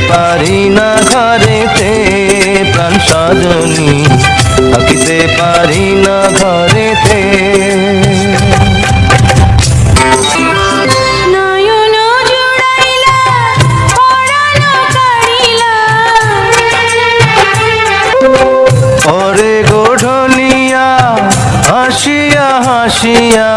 পারি না ঘরেতে প্রাণ সজনী, থাকিতে পারি না ঘরেতে। ওরে গোঢলিয়া হাসিয়া হাসিয়া